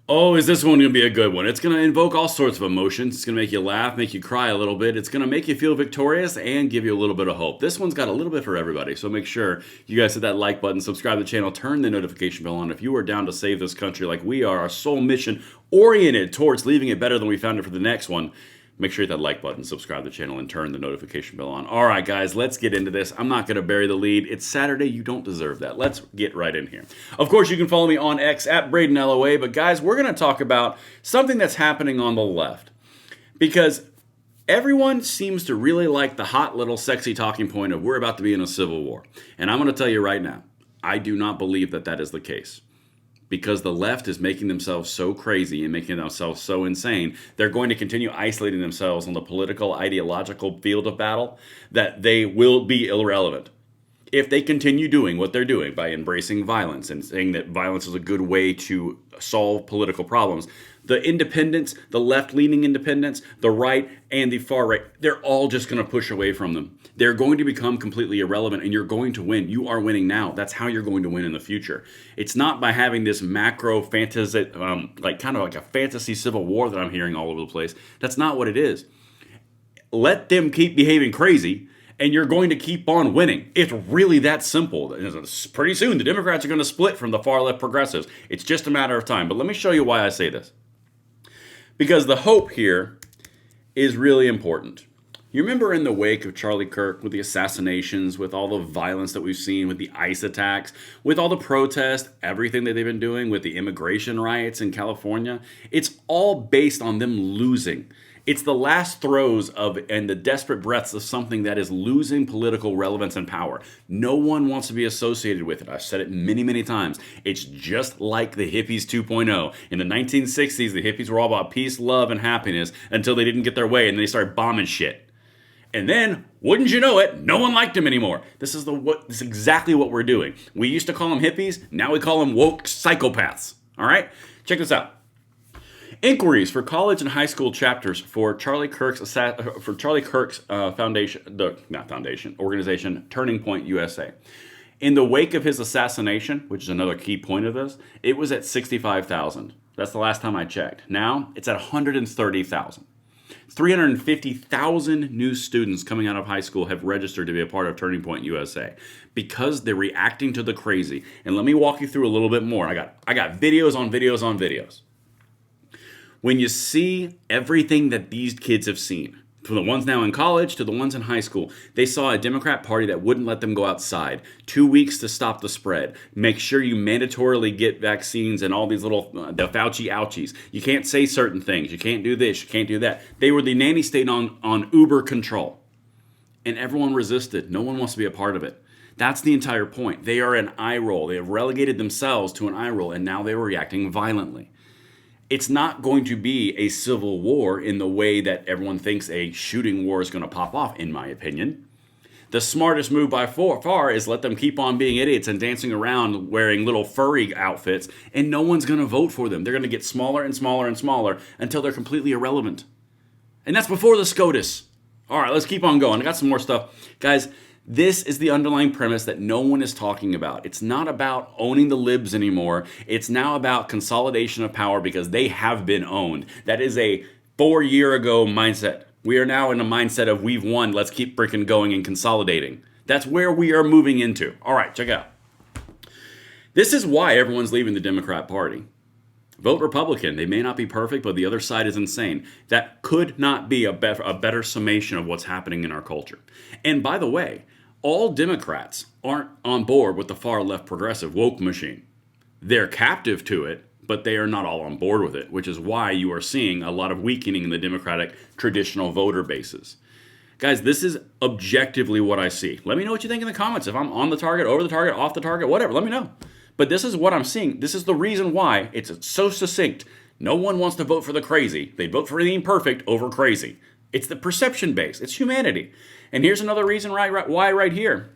Oh, is this one going to be a good one? It's going to invoke all sorts of emotions. It's going to make you laugh, make you cry a little bit. It's going to make you feel victorious and give you a little bit of hope. This one's got a little bit for everybody. So make sure you guys hit that like button, subscribe to the channel, turn the notification bell on. If you are down to save this country like we are, our sole mission oriented towards leaving it better than we found it for the next one, make sure you hit that like button, subscribe to the channel, and turn the notification bell on. All right, guys, let's get into this. I'm not going to bury the lead. It's Saturday. You don't deserve that. Let's get right in here. Of course, you can follow me on X at Braden LOA, but guys, we're going to talk about something that's happening on the left. Because everyone seems to really like the hot little sexy talking point of we're about to be in a civil war. And I'm going to tell you right now, I do not believe that that is the case. Because the left is making themselves so crazy and making themselves so insane, they're going to continue isolating themselves on the political, ideological field of battle that they will be irrelevant. If they continue doing what they're doing by embracing violence and saying that violence is a good way to solve political problems, the independents, the left-leaning independents, the right and the far right, they're all just going to push away from them. They're going to become completely irrelevant, and you're going to win. You are winning now. That's how you're going to win in the future. It's not by having this macro fantasy, kind of like a fantasy civil war that I'm hearing all over the place. That's not what it is. Let them keep behaving crazy, and you're going to keep on winning. It's really that simple. Pretty soon, the Democrats are going to split from the far left progressives. It's just a matter of time. But let me show you why I say this. Because the hope here is really important. You remember in the wake of Charlie Kirk, with the assassinations, with all the violence that we've seen, with the ICE attacks, with all the protests, everything that they've been doing, with the immigration riots in California, it's all based on them losing. It's the last throes of and the desperate breaths of something that is losing political relevance and power. No one wants to be associated with it. I've said it many, many times. It's just like the hippies 2.0. In the 1960s, the hippies were all about peace, love, and happiness until they didn't get their way and they started bombing shit. And then, wouldn't you know it, no one liked them anymore. This is exactly what we're doing. We used to call them hippies. Now we call them woke psychopaths. All right? Check this out. Inquiries for college and high school chapters for Charlie Kirk's organization, Turning Point USA. In the wake of his assassination, which is another key point of this, it was at 65,000. That's the last time I checked. Now it's at 130,000. 350,000 new students coming out of high school have registered to be a part of Turning Point USA because they're reacting to the crazy. And let me walk you through a little bit more. I got videos on videos on videos. When you see everything that these kids have seen, from the ones now in college to the ones in high school, they saw a Democrat Party that wouldn't let them go outside. 2 weeks to stop the spread. Make sure you mandatorily get vaccines and all these little, the Fauci ouchies. You can't say certain things. You can't do this. You can't do that. They were the nanny state on Uber control. And everyone resisted. No one wants to be a part of it. That's the entire point. They are an eye roll. They have relegated themselves to an eye roll, and now they're reacting violently. It's not going to be a civil war in the way that everyone thinks a shooting war is going to pop off, in my opinion. The smartest move by far is let them keep on being idiots and dancing around wearing little furry outfits, and no one's going to vote for them. They're going to get smaller and smaller and smaller until they're completely irrelevant. And that's before the SCOTUS. All right, let's keep on going. I got some more stuff. Guys, this is the underlying premise that no one is talking about. It's not about owning the libs anymore. It's now about consolidation of power because they have been owned. That is a 4-year ago mindset. We are now in a mindset of we've won. Let's keep freaking going and consolidating. That's where we are moving into. All right, check it out. This is why everyone's leaving the Democrat Party. Vote Republican. They may not be perfect, but the other side is insane. That could not be a better summation of what's happening in our culture. And by the way, all Democrats aren't on board with the far left progressive woke machine. They're captive to it, but they are not all on board with it, which is why you are seeing a lot of weakening in the Democratic traditional voter bases. Guys, this is objectively what I see. Let me know what you think in the comments. If I'm on the target, over the target, off the target, whatever, let me know. But this is what I'm seeing. This is the reason why it's so succinct. No one wants to vote for the crazy. They vote for the imperfect over crazy. It's the perception base. It's humanity. And here's another reason why right here.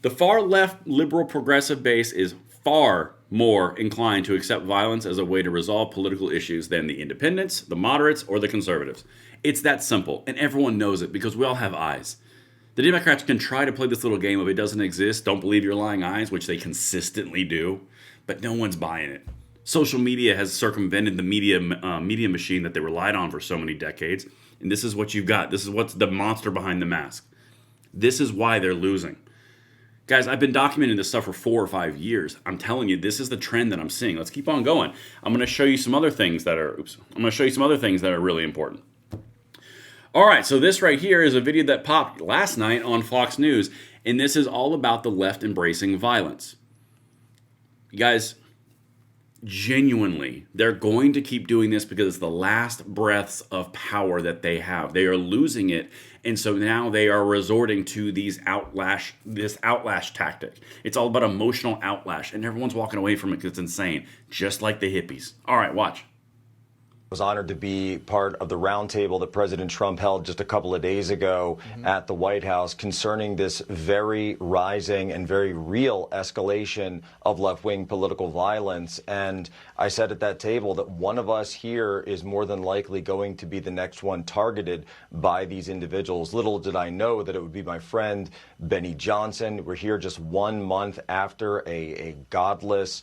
The far left liberal progressive base is far more inclined to accept violence as a way to resolve political issues than the independents, the moderates, or the conservatives. It's that simple, and everyone knows it because we all have eyes. The Democrats can try to play this little game of it doesn't exist, don't believe your lying eyes, which they consistently do, but no one's buying it. Social media has circumvented the media machine that they relied on for so many decades. And this is what you've got. This is what's the monster behind the mask. This is why they're losing. Guys, I've been documenting this stuff for 4 or 5 years. I'm telling you, this is the trend that I'm seeing. Let's keep on going. I'm going to show you some other things that are, really important. All right, so this right here is a video that popped last night on Fox News, and this is all about the left embracing violence. You guys, genuinely, they're going to keep doing this because it's the last breaths of power that they have. They are losing it, and so now they are resorting to this outlash tactic. It's all about emotional outlash, and everyone's walking away from it because it's insane, just like the hippies. All right, watch. Was honored to be part of the roundtable that President Trump held just a couple of days ago at the White House concerning this very rising and very real escalation of left-wing political violence. And I said at that table that one of us here is more than likely going to be the next one targeted by these individuals. Little did I know that it would be my friend Benny Johnson. We're here just 1 month after a godless,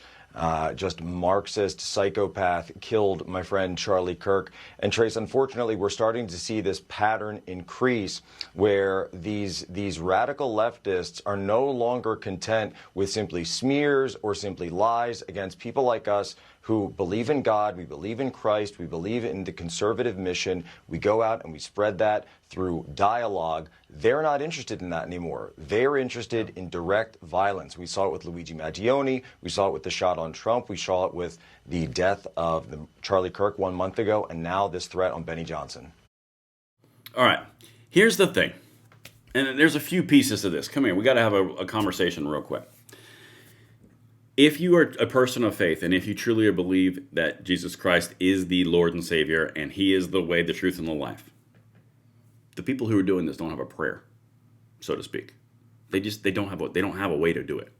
just Marxist psychopath killed my friend Charlie Kirk. And Trace, unfortunately, we're starting to see this pattern increase where these radical leftists are no longer content with simply smears or simply lies against people like us who believe in God, we believe in Christ, we believe in the conservative mission. We go out and we spread that through dialogue. They're not interested in that anymore. They're interested in direct violence. We saw it with Luigi Maggioni. We saw it with the shot on Trump. We saw it with the death of Charlie Kirk 1 month ago, and now this threat on Benny Johnson. All right, here's the thing. And there's a few pieces to this. Come here, we got to have a conversation real quick. If you are a person of faith, and if you truly believe that Jesus Christ is the Lord and Savior, and He is the way, the truth, and the life, the people who are doing this don't have a prayer, so to speak. They don't have a way to do it.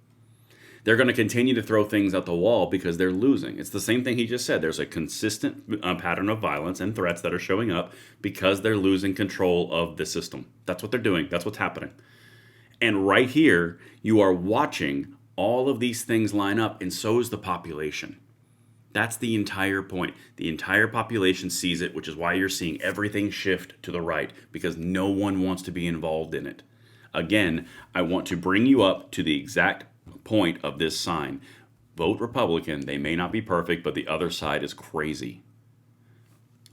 They're going to continue to throw things at the wall because they're losing. It's the same thing he just said. There's a consistent pattern of violence and threats that are showing up because they're losing control of the system. That's what they're doing. That's what's happening. And right here, you are watching all of these things line up, and so is the population. That's the entire point. The entire population sees it, which is why you're seeing everything shift to the right, because no one wants to be involved in it. Again, I want to bring you up to the exact point of this sign. Vote Republican. They may not be perfect, but the other side is crazy.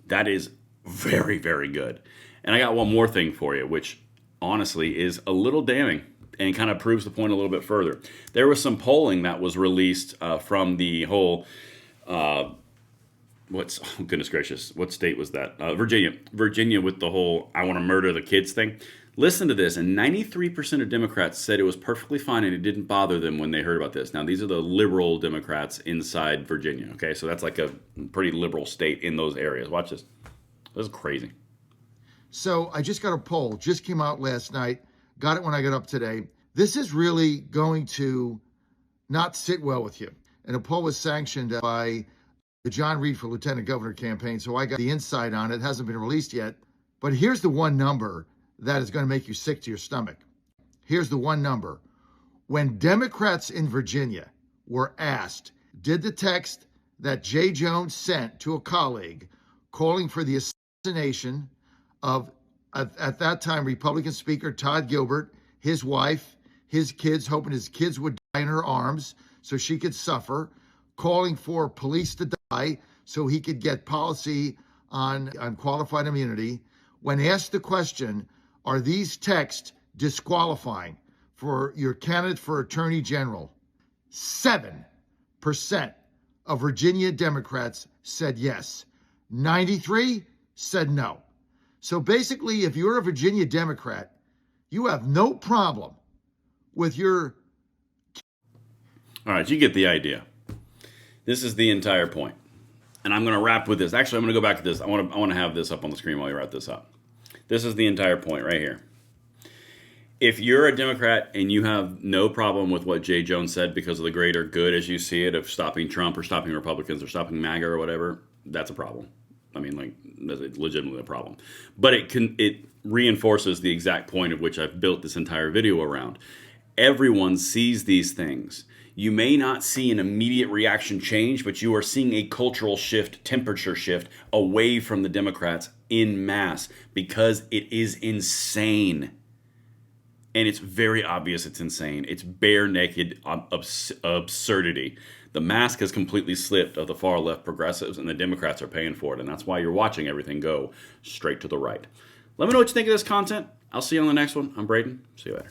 That is very, very good. And I got one more thing for you, which honestly is a little damning and kind of proves the point a little bit further. There was some polling that was released from the whole, goodness gracious, what state was that? Virginia with the whole I want to murder the kids thing. Listen to this, and 93% of Democrats said it was perfectly fine and it didn't bother them when they heard about this. Now, these are the liberal Democrats inside Virginia, okay? So that's like a pretty liberal state in those areas. Watch this. This is crazy. So I just got a poll, just came out last night, got it when I got up today. This is really going to not sit well with you. And a poll was sanctioned by the John Reed for Lieutenant Governor campaign, so I got the insight on it. It hasn't been released yet. But here's the one number that is going to make you sick to your stomach. Here's the one number. When Democrats in Virginia were asked, did the text that Jay Jones sent to a colleague calling for the assassination of, at that time, Republican Speaker Todd Gilbert, his wife, his kids, hoping his kids would die in her arms so she could suffer, calling for police to die so he could get policy on qualified immunity. When asked the question, are these texts disqualifying for your candidate for Attorney General? 7% of Virginia Democrats said yes. 93 said no. So basically, if you're a Virginia Democrat, you have no problem with your... All right, you get the idea. This is the entire point. And I'm going to wrap with this. Actually, I'm going to go back to this. I want to have this up on the screen while you wrap this up. This is the entire point right here. If you're a Democrat and you have no problem with what Jay Jones said because of the greater good as you see it of stopping Trump or stopping Republicans or stopping MAGA or whatever, that's a problem. I mean, like, that's legitimately a problem. But it reinforces the exact point of which I've built this entire video around. Everyone sees these things. You may not see an immediate reaction change, but you are seeing a cultural shift, temperature shift away from the Democrats en masse because it is insane. And it's very obvious it's insane. It's bare naked absurdity. The mask has completely slipped of the far left progressives, and the Democrats are paying for it. And that's why you're watching everything go straight to the right. Let me know what you think of this content. I'll see you on the next one. I'm Braden. See you later.